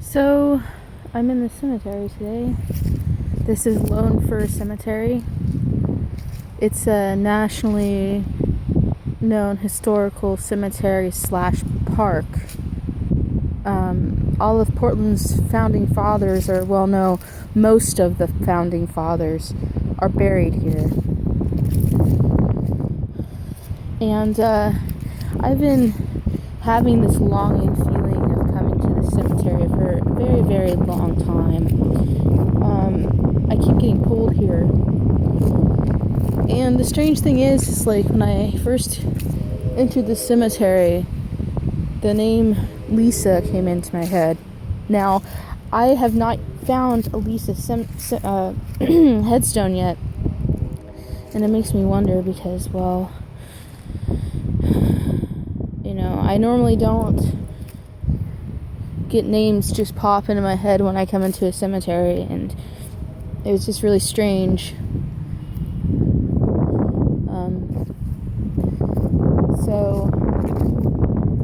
So, I'm in the cemetery today. This is Lone Fir Cemetery. It's a nationally known historical cemetery / park. All of Portland's founding fathers, or well, no, most of the founding fathers are buried here. And I've been having this longing feeling of coming to the cemetery for a very, very long time. I keep getting pulled here. And the strange thing is like when I first entered the cemetery, the name Lisa came into my head. Now, I have not found a Lisa headstone yet. And it makes me wonder because, well, I normally don't get names just pop into my head when I come into a cemetery, and it was just really strange. So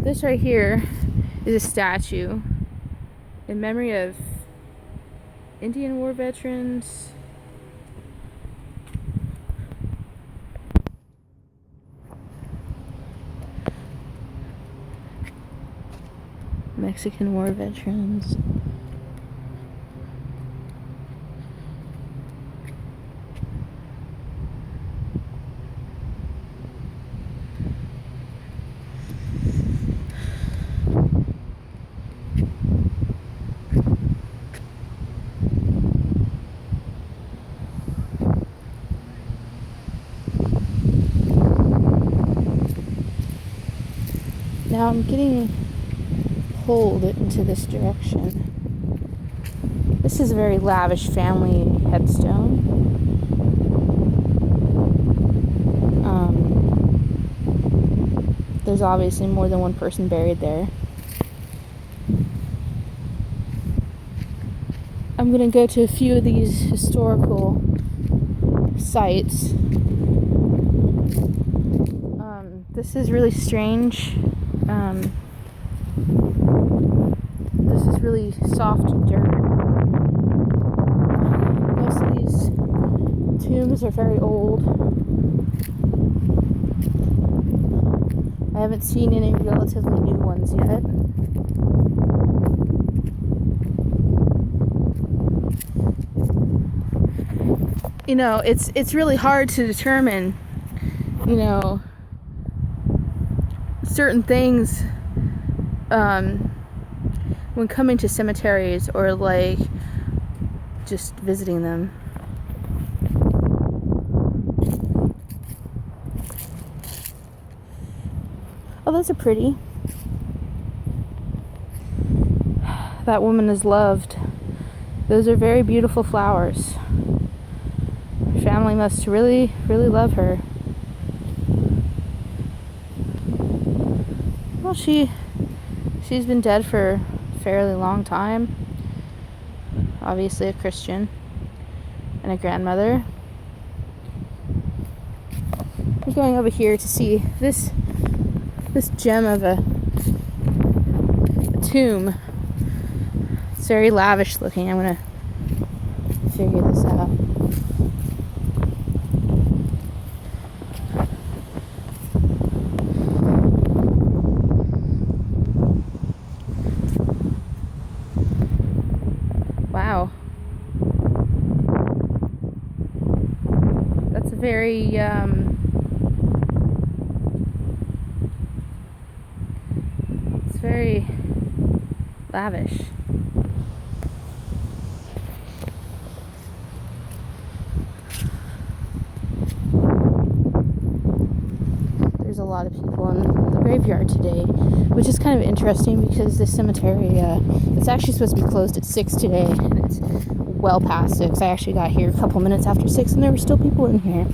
this right here is a statue in memory of Indian War veterans, Mexican War veterans. Now I'm getting pulled into this direction. This is a very lavish family headstone. There's obviously more than one person buried there. I'm going to go to a few of these historical sites. This is really strange. This is really soft dirt. Most of these tombs are very old. I haven't seen any relatively new ones yet. It's really hard to determine, certain things when coming to cemeteries or like just visiting them. Oh, those are pretty. That woman is loved. Those are very beautiful flowers. Her family must really, really love her. Well, she's been dead for a fairly long time. Obviously a Christian and a grandmother. We're going over here to see this gem of a tomb. It's very lavish looking. I'm gonna figure this out. Wow. That's a very it's very lavish. There's a lot of people in the graveyard today, which is kind of interesting because this cemetery, it's actually supposed to be closed at 6 today, and it's well past 6. I actually got here a couple minutes after 6, and there were still people in here.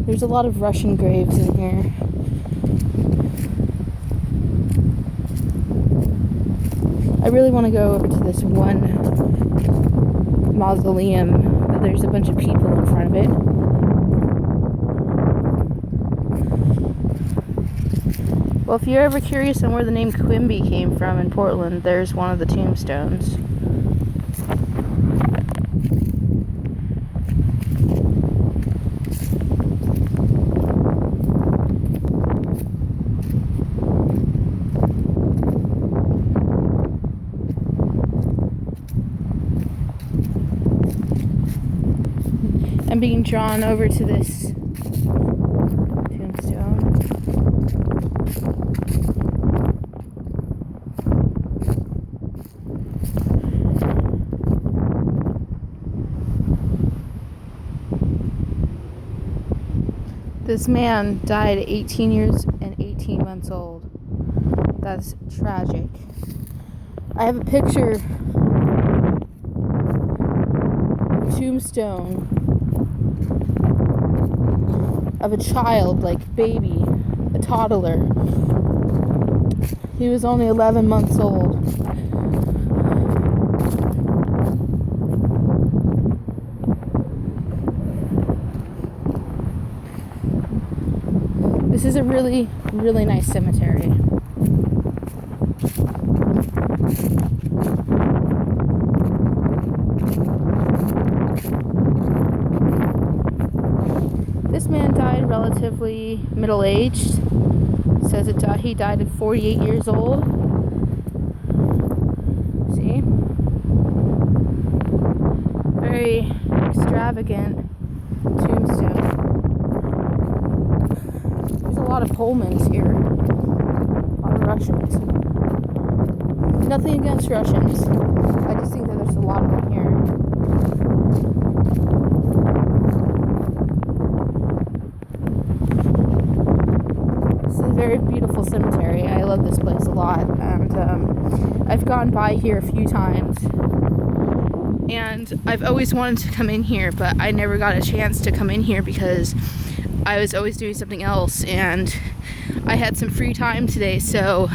There's a lot of Russian graves in here. I really want to go over to this one mausoleum, but there's a bunch of people in front of it. Well, if you're ever curious on where the name Quimby came from in Portland, there's one of the tombstones. I'm being drawn over to this tombstone. This man died at 18 years and 18 months old. That's tragic. I have a picture of a tombstone of a child, like baby, a toddler. He was only 11 months old. This is a really, really nice cemetery. This man died relatively middle-aged. It says he died at 48 years old. See? Very extravagant tombstone. There's a lot of Pullmans here. A lot of Russians. Nothing against Russians. I just think that there's a lot of them here. Very beautiful cemetery. I love this place a lot, and I've gone by here a few times, and I've always wanted to come in here, but I never got a chance to come in here because I was always doing something else, and I had some free time today, so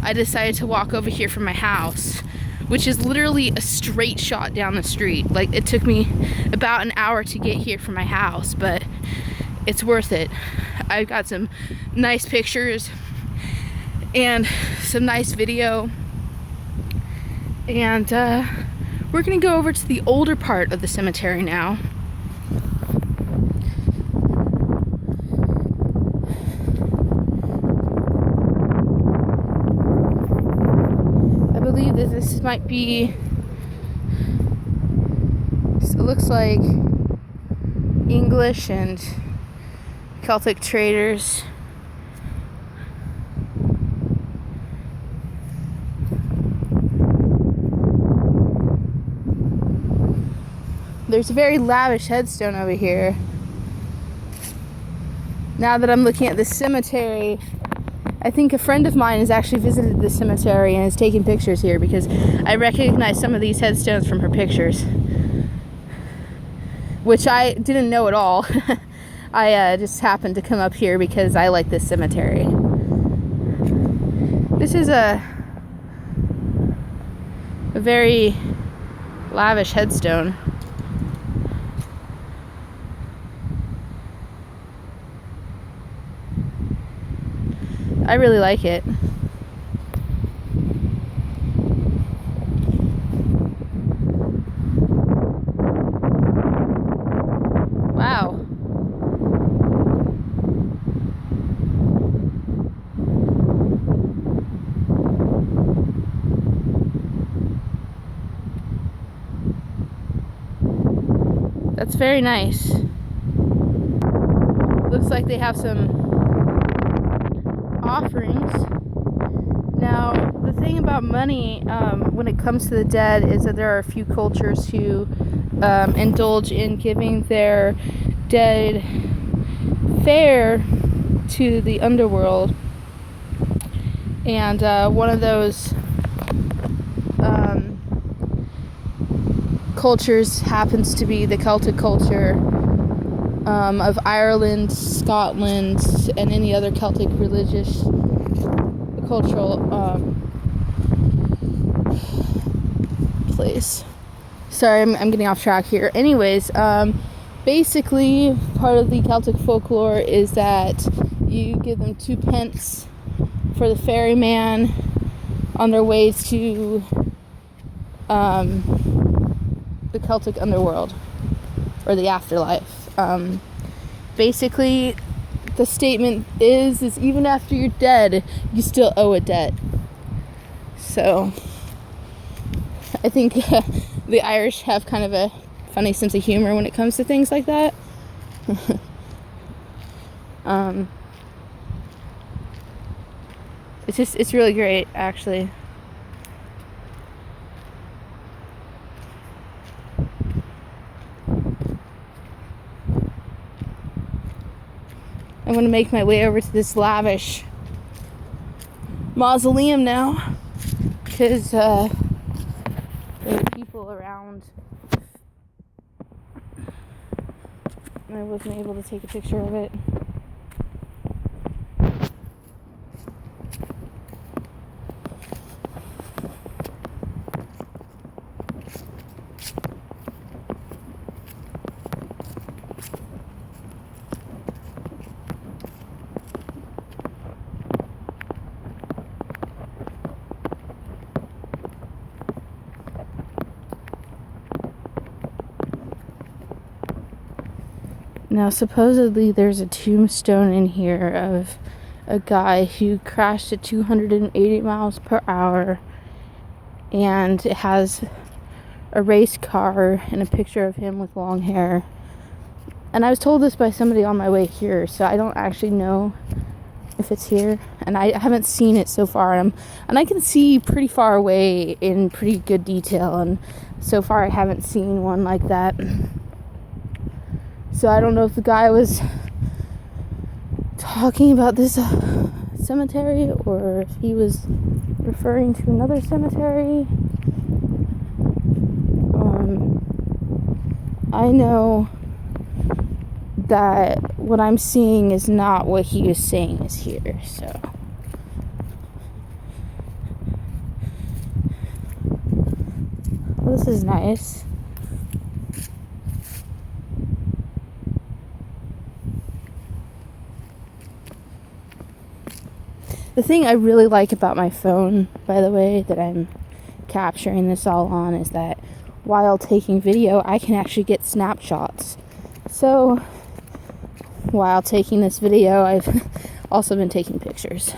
I decided to walk over here from my house, which is literally a straight shot down the street. Like, it took me about an hour to get here from my house, but it's worth it. I've got some nice pictures and some nice video, and we're gonna go over to the older part of the cemetery now. I believe that this might be, it looks like English and Celtic traders. There's a very lavish headstone over here. Now that I'm looking at this cemetery, I think a friend of mine has actually visited this cemetery and has taken pictures here, because I recognize some of these headstones from her pictures, which I didn't know at all. I just happened to come up here because I like this cemetery. This is a very lavish headstone. I really like it. Wow. That's very nice. Looks like they have some offerings. Now, the thing about money when it comes to the dead is that there are a few cultures who indulge in giving their dead fare to the underworld, and one of those cultures happens to be the Celtic culture of Ireland, Scotland, and any other Celtic religious cultural place. Sorry, I'm getting off track here. Anyways, basically, part of the Celtic folklore is that you give them 2 pence for the ferryman on their way to the Celtic underworld or the afterlife. Basically, the statement is even after you're dead, you still owe a debt. So I think the Irish have kind of a funny sense of humor when it comes to things like that. It's really great, actually. I'm going to make my way over to this lavish mausoleum now, because there are people around and I wasn't able to take a picture of it. Now, supposedly there's a tombstone in here of a guy who crashed at 280 miles per hour, and it has a race car and a picture of him with long hair. And I was told this by somebody on my way here, so I don't actually know if it's here, and I haven't seen it so far, and I can see pretty far away in pretty good detail, and so far I haven't seen one like that. So I don't know if the guy was talking about this cemetery or if he was referring to another cemetery. I know that what I'm seeing is not what he is saying is here, so. Well, this is nice. The thing I really like about my phone, by the way, that I'm capturing this all on, is that while taking video, I can actually get snapshots. So, while taking this video, I've also been taking pictures.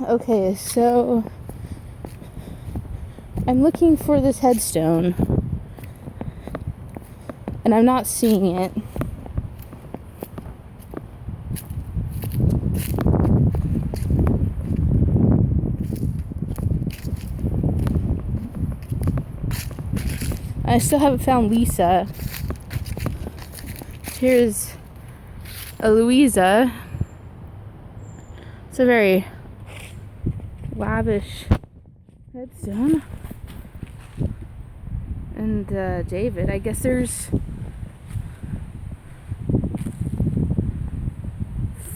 Okay, so I'm looking for this headstone, and I'm not seeing it. I still haven't found Lisa. Here's a Louisa. It's a very lavish headstone. And David. I guess there's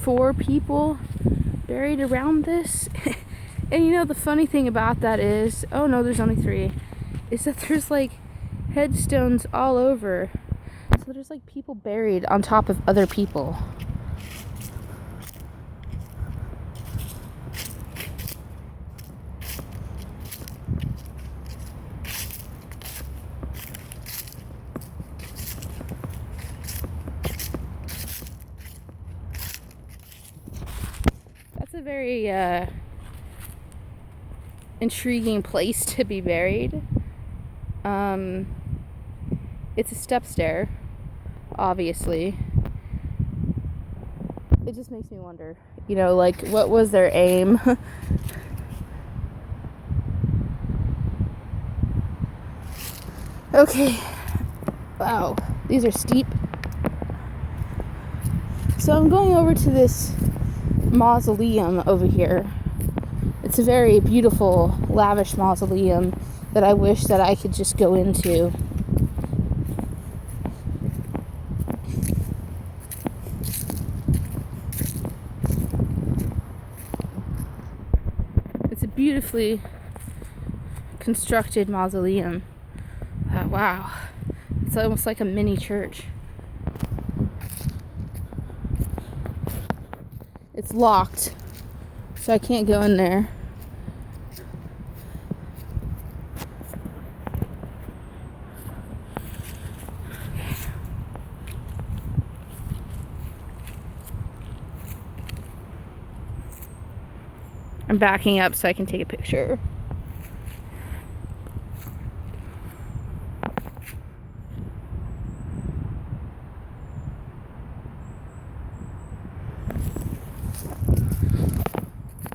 4 people buried around this. And you know, the funny thing about that is, oh no, there's only 3, is that there's like headstones all over. So there's like people buried on top of other people. That's a very intriguing place to be buried. It's a step stair, obviously. It just makes me wonder, you know, like, what was their aim? Okay. Wow, these are steep. So I'm going over to this mausoleum over here. It's a very beautiful, lavish mausoleum that I wish that I could just go into. It's a beautifully constructed mausoleum. Wow. It's almost like a it's locked, so I can't go in there. I'm backing up so I can take a picture.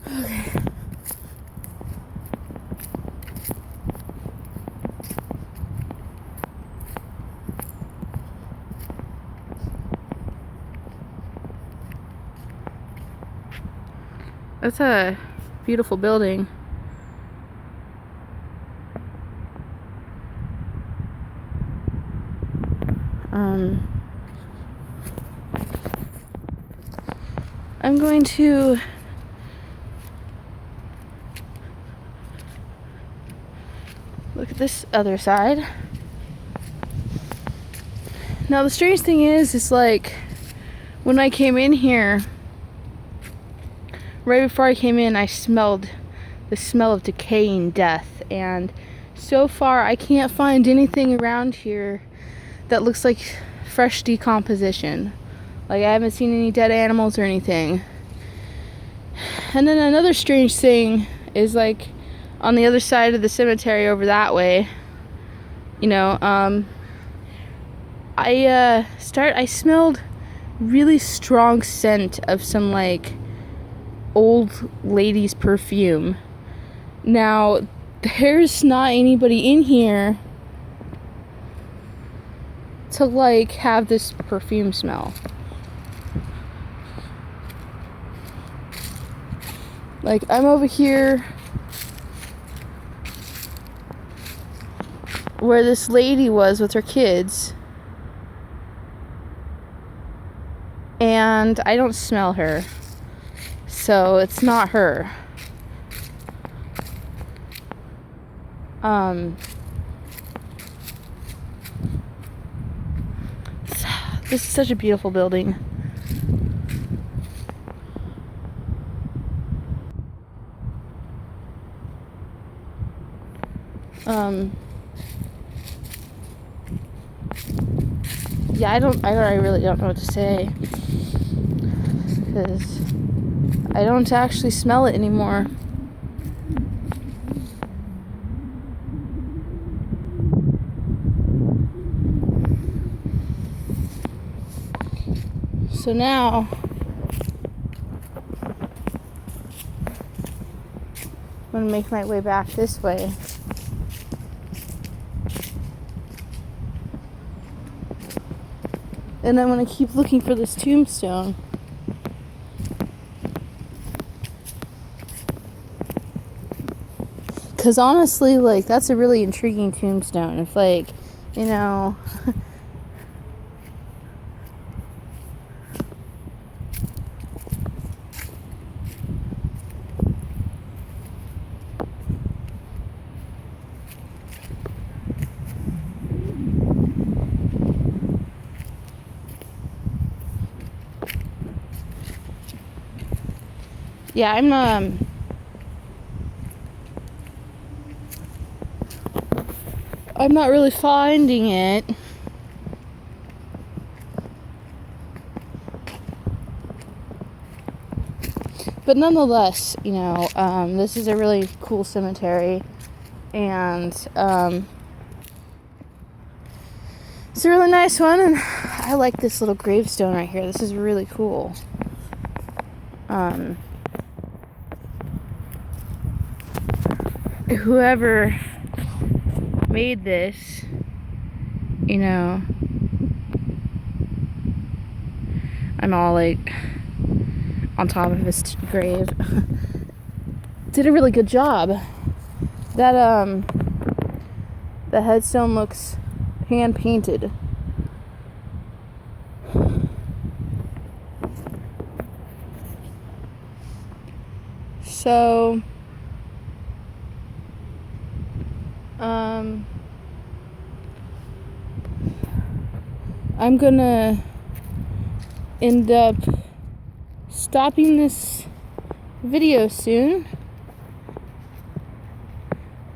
Okay. That's a beautiful building. I'm going to look at this other side. Now the strange thing is like when I came in here, right before I came in, I smelled the smell of decaying death, and so far I can't find anything around here that looks like fresh decomposition. Like, I haven't seen any dead animals or anything. And then another strange thing is, like, on the other side of the cemetery over that way, you know, I smelled really strong scent of some, like, old lady's perfume. Now, there's not anybody in here to, like, have this perfume smell. Like, I'm over here where this lady was with her kids, and I don't smell her, so it's not her. This is such a beautiful building. Yeah, I really don't know what to say, because I don't actually smell it anymore. So now I'm gonna make my way back this way. And I'm gonna keep looking for this tombstone. Because honestly, like, that's a really intriguing tombstone. If, like, you know... Yeah, I'm not really finding it. But nonetheless, you know, this is a really cool cemetery, and it's a really nice one, and I like this little gravestone right here. This is really cool. Whoever made this, you know, I'm all like on top of his grave, did a really good job. That the headstone looks hand painted. So I'm gonna end up stopping this video soon.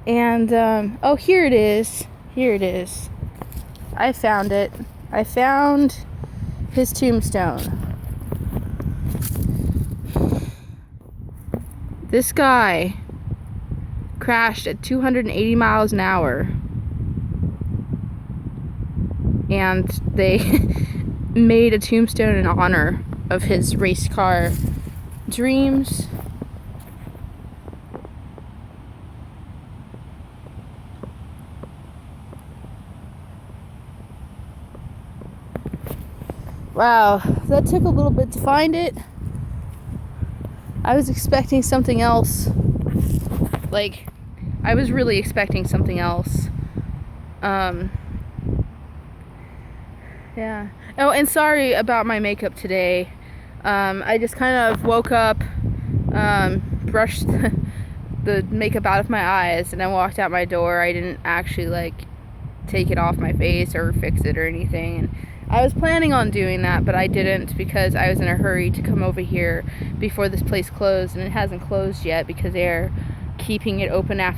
And, oh, here it is. Here it is. I found it. I found his tombstone. This guy crashed at 280 miles an hour. And they made a tombstone in honor of his race car dreams. Wow, that took a little bit to find it. I was expecting something else. Like, I was really expecting something else. Yeah. Oh, and sorry about my makeup today. I just kind of woke up, brushed the makeup out of my eyes, and I walked out my door. I didn't actually, like, take it off my face or fix it or anything. And I was planning on doing that, but I didn't because I was in a hurry to come over here before this place closed, and it hasn't closed yet because they're keeping it open after